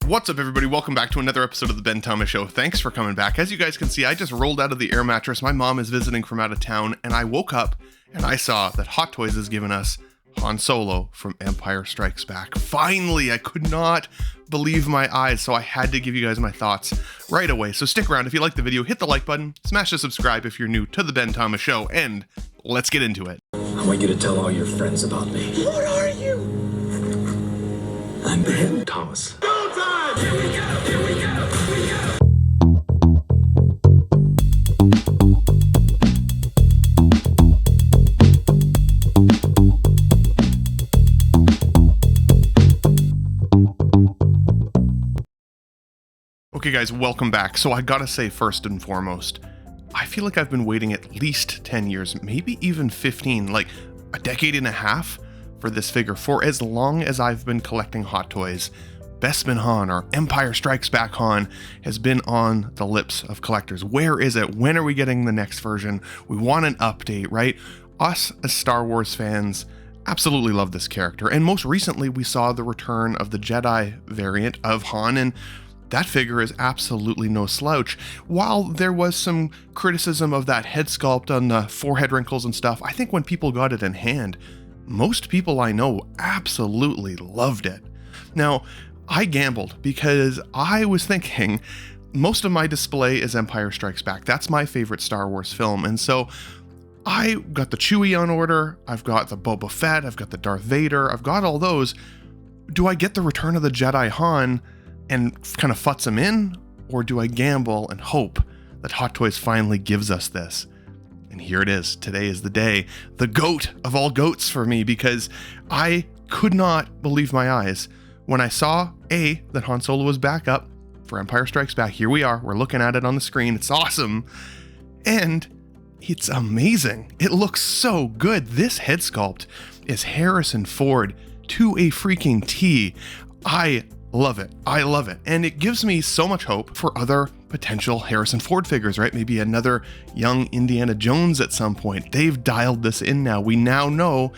What's up, everybody? Welcome back to another episode of the Ben Thomas Show. Thanks for coming back. As you guys can see, I just rolled out of the air mattress. My mom is visiting from out of town, and I woke up and I saw that Hot Toys has given us Han Solo from Empire Strikes Back. Finally, I could not believe my eyes, so I had to give you guys my thoughts right away. So stick around. If you like the video, hit the like button, smash the subscribe if you're new to the Ben Thomas Show, and let's get into it. I want you to tell all your friends about me. What are you? I'm Ben Thomas. Go time! Here we go, here we go, here we go! Okay guys, welcome back. So I gotta say, first and foremost, I feel like I've been waiting at least 10 years, maybe even 15, like a decade and a half for this figure. For as long as I've been collecting Hot Toys, Bespin Han, or Empire Strikes Back Han, has been on the lips of collectors. Where is it? When are we getting the next version? We want an update, right? Us as Star Wars fans absolutely love this character. And most recently, we saw the return of the Jedi variant of Han, and that figure is absolutely no slouch. While there was some criticism of that head sculpt on the forehead wrinkles and stuff, I think when people got it in hand, most people I know absolutely loved it. Now, I gambled because I was thinking most of my display is Empire Strikes Back. That's my favorite Star Wars film. And so I got the Chewie on order, I've got the Boba Fett, I've got the Darth Vader, I've got all those. Do I get the Return of the Jedi Han and kind of futz him in? Or do I gamble and hope that Hot Toys finally gives us this? And here it is. Today is the day. The goat of all goats for me, because I could not believe my eyes when I saw, A, that Han Solo was back up for Empire Strikes Back. Here we are. We're looking at it on the screen. It's awesome. And it's amazing. It looks so good. This head sculpt is Harrison Ford to a freaking T. I love it. I love it. And it gives me so much hope for other potential Harrison Ford figures, right? Maybe another young Indiana Jones at some point. They've dialed this in now. We now know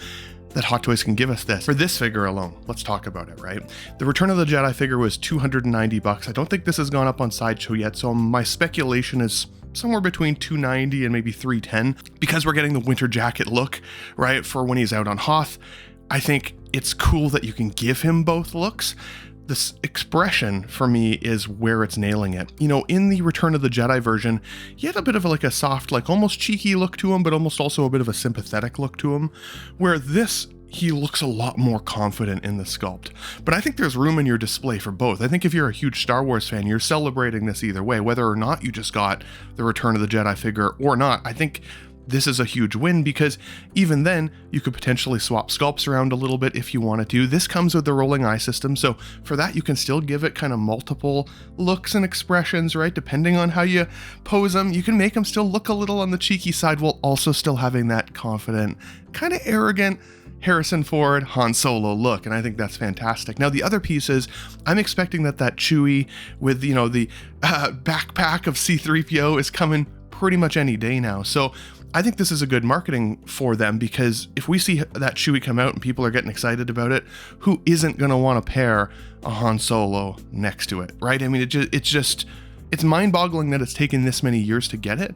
that Hot Toys can give us this. For this figure alone, let's talk about it, right? The Return of the Jedi figure was $290. I don't think this has gone up on Sideshow yet, so my speculation is somewhere between $290 and maybe $310, because we're getting the winter jacket look, right, for when he's out on Hoth. I think it's cool that you can give him both looks. This expression for me is where it's nailing it. You know, in the Return of the Jedi version, he had a bit of like a soft, like almost cheeky look to him, but almost also a bit of a sympathetic look to him, where this, he looks a lot more confident in the sculpt. But I think there's room in your display for both. I think if you're a huge Star Wars fan, you're celebrating this either way, whether or not you just got the Return of the Jedi figure or not. I think this is a huge win, because even then you could potentially swap sculpts around a little bit if you wanted to. This comes with the rolling eye system, so for that you can still give it kind of multiple looks and expressions, right? Depending on how you pose them, you can make them still look a little on the cheeky side while also still having that confident, kind of arrogant Harrison Ford Han Solo look, and I think that's fantastic. Now the other piece is, I'm expecting that Chewie with, you know, the backpack of C-3PO is coming pretty much any day now. So I think this is a good marketing for them, because if we see that Chewie come out and people are getting excited about it, who isn't going to want to pair a Han Solo next to it, right? I mean, it's mind-boggling that it's taken this many years to get it,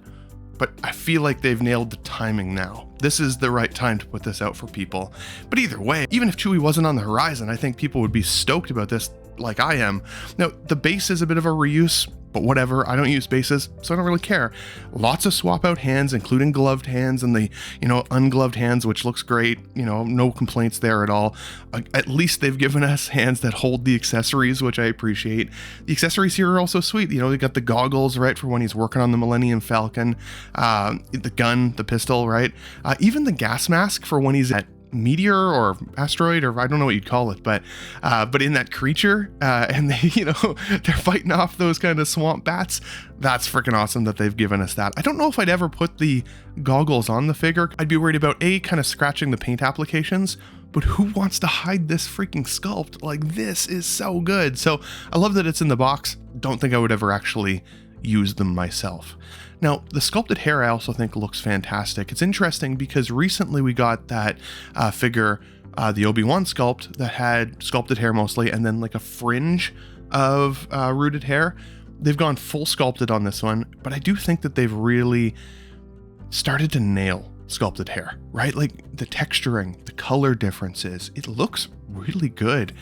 but I feel like they've nailed the timing now. This is the right time to put this out for people. But either way, even if Chewie wasn't on the horizon, I think people would be stoked about this like I am. Now, the base is a bit of a reuse, but whatever, I don't use bases, so I don't really care. Lots of swap out hands, including gloved hands and the, you know, ungloved hands, which looks great. You know, no complaints there at all. At least they've given us hands that hold the accessories, which I appreciate. The accessories here are also sweet. You know, they got the goggles, right, for when he's working on the Millennium Falcon, the gun, the pistol, right? Even the gas mask for when he's at meteor or asteroid, or I don't know what you'd call it, but in that creature, and they, you know, they're fighting off those kind of swamp bats. That's freaking awesome that they've given us that. I don't know if I'd ever put the goggles on the figure. I'd be worried about kind of scratching the paint applications, but who wants to hide this freaking sculpt? Like, this is so good. So I love that it's in the box. Don't think I would ever actually use them myself. Now, the sculpted hair I also think looks fantastic. It's interesting because recently we got that figure, the Obi-Wan sculpt that had sculpted hair mostly, and then like a fringe of rooted hair. They've gone full sculpted on this one, but I do think that they've really started to nail sculpted hair, right? Like the texturing, the color differences, it looks really good.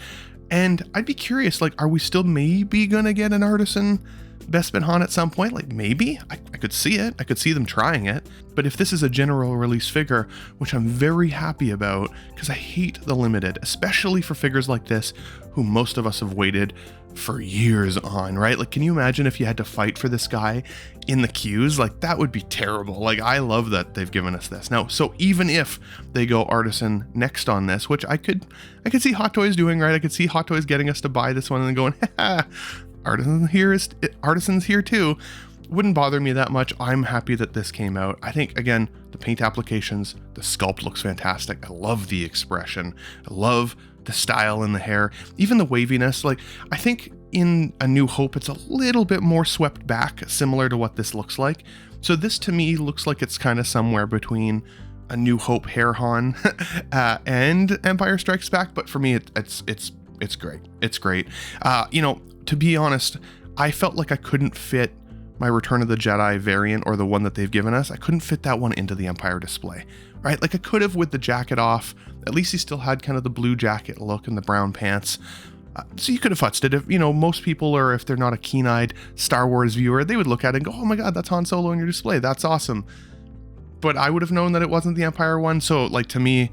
And I'd be curious, like, are we still maybe gonna get an artisan Bespin Han at some point? Like maybe, I could see it. I could see them trying it. But if this is a general release figure, which I'm very happy about, because I hate the limited, especially for figures like this, who most of us have waited for years on, right? Like, can you imagine if you had to fight for this guy in the queues? Like, that would be terrible. Like, I love that they've given us this. Now, so even if they go artisan next on this, which I could see Hot Toys doing, right? I could see Hot Toys getting us to buy this one and then going, ha, artisans here too. Wouldn't bother me that much. I'm happy that this came out. I think, again, the paint applications, the sculpt looks fantastic. I love the expression. I love the style in the hair, even the waviness. Like, I think in A New Hope, it's a little bit more swept back, similar to what this looks like. So this to me looks like it's kind of somewhere between A New Hope hair Han and Empire Strikes Back. But for me, it's great. It's great. You know, to be honest, I felt like I couldn't fit my Return of the Jedi variant, or the one that they've given us. I couldn't fit that one into the Empire display, right? Like I could have with the jacket off. At least he still had kind of the blue jacket look and the brown pants. So you could have futzed it. If, you know, most people, or if they're not a keen-eyed Star Wars viewer, they would look at it and go, oh my God, that's Han Solo on your display. That's awesome. But I would have known that it wasn't the Empire one. So like, to me,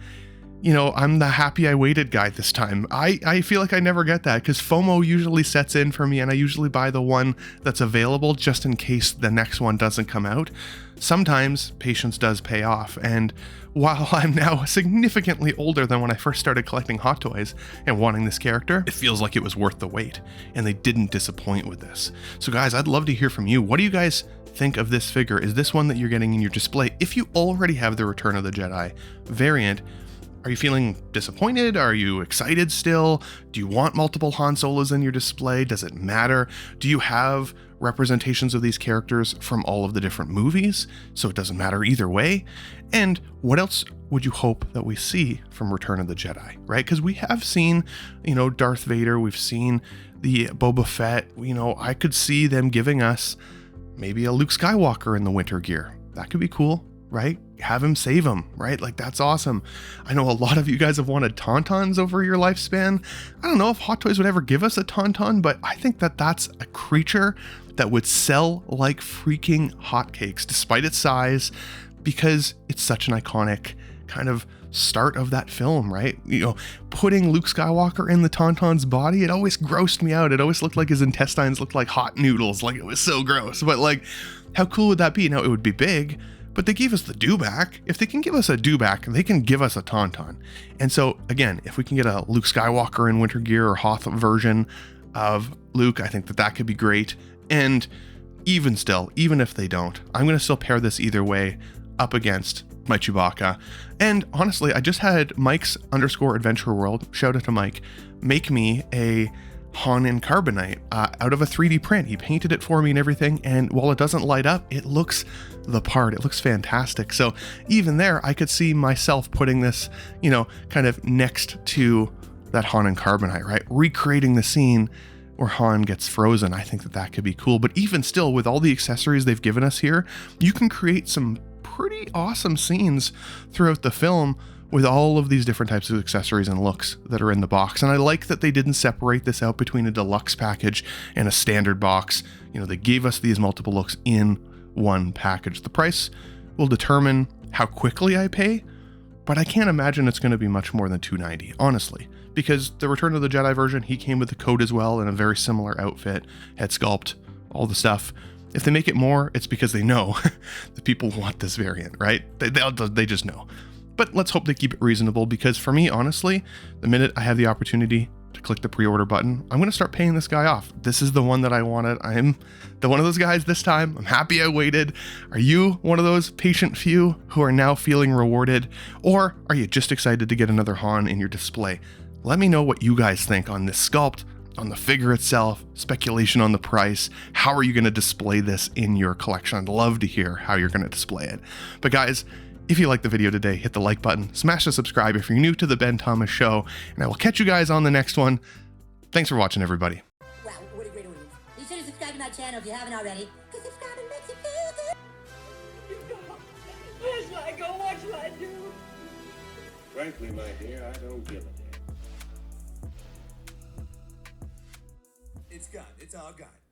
you know, I'm the happy I waited guy this time. I feel like I never get that, because FOMO usually sets in for me, and I usually buy the one that's available just in case the next one doesn't come out. Sometimes patience does pay off, and while I'm now significantly older than when I first started collecting Hot Toys and wanting this character, it feels like it was worth the wait, and they didn't disappoint with this. So guys, I'd love to hear from you. What do you guys think of this figure? Is this one that you're getting in your display? If you already have the Return of the Jedi variant, are you feeling disappointed? Are you excited still? Do you want multiple Han Solos in your display? Does it matter? Do you have representations of these characters from all of the different movies, so it doesn't matter either way? And what else would you hope that we see from Return of the Jedi, right? Because we have seen, you know, Darth Vader, we've seen the Boba Fett, you know, I could see them giving us maybe a Luke Skywalker in the winter gear. That could be cool, right? Have him save him, right? Like, that's awesome. I know a lot of you guys have wanted Tauntauns over your lifespan. I don't know if Hot Toys would ever give us a Tauntaun, but I think that that's a creature that would sell like freaking hotcakes despite its size, because it's such an iconic kind of start of that film, right? You know, putting Luke Skywalker in the Tauntaun's body, it always grossed me out. It always looked like his intestines looked like hot noodles. Like, it was so gross. But like, how cool would that be? Now, it would be big, but they gave us the dewback. If they can give us a dewback, they can give us a Tauntaun. And so again, if we can get a Luke Skywalker in winter gear or Hoth version of Luke, I think that that could be great. And even still, even if they don't, I'm going to still pair this either way up against my Chewbacca. And honestly, I just had Mike's _Adventure World, shout out to Mike, make me a Han in carbonite out of a 3D print. He painted it for me and everything, and while it doesn't light up, it looks the part. It looks fantastic. So even there, I could see myself putting this, you know, kind of next to that Han in carbonite, right? Recreating the scene where Han gets frozen. I think that that could be cool. But even still, with all the accessories they've given us here, you can create some pretty awesome scenes throughout the film with all of these different types of accessories and looks that are in the box. And I like that they didn't separate this out between a deluxe package and a standard box. You know, they gave us these multiple looks in one package. The price will determine how quickly I pay, but I can't imagine it's going to be much more than $290, honestly, because the Return of the Jedi version, he came with the coat as well in a very similar outfit, head sculpt, all the stuff. If they make it more, it's because they know that people want this variant, right? They just know. But let's hope they keep it reasonable, because for me, honestly, the minute I have the opportunity to click the pre-order button, I'm going to start paying this guy off. This is the one that I wanted. I am the one of those guys this time. I'm happy I waited. Are you one of those patient few who are now feeling rewarded? Or are you just excited to get another Han in your display? Let me know what you guys think on this sculpt, on the figure itself, speculation on the price. How are you going to display this in your collection? I'd love to hear how you're going to display it. But guys, if you liked the video today, hit the like button, smash the subscribe if you're new to the Ben Thomas Show, and I will catch you guys on the next one. Thanks for watching, everybody. Well, feelings. Be sure to subscribe to my channel if you haven't already, because subscribing makes you feel good. Where shall I go? What shall I do? Frankly, my dear, I don't give a damn. It's gone. It's all gone.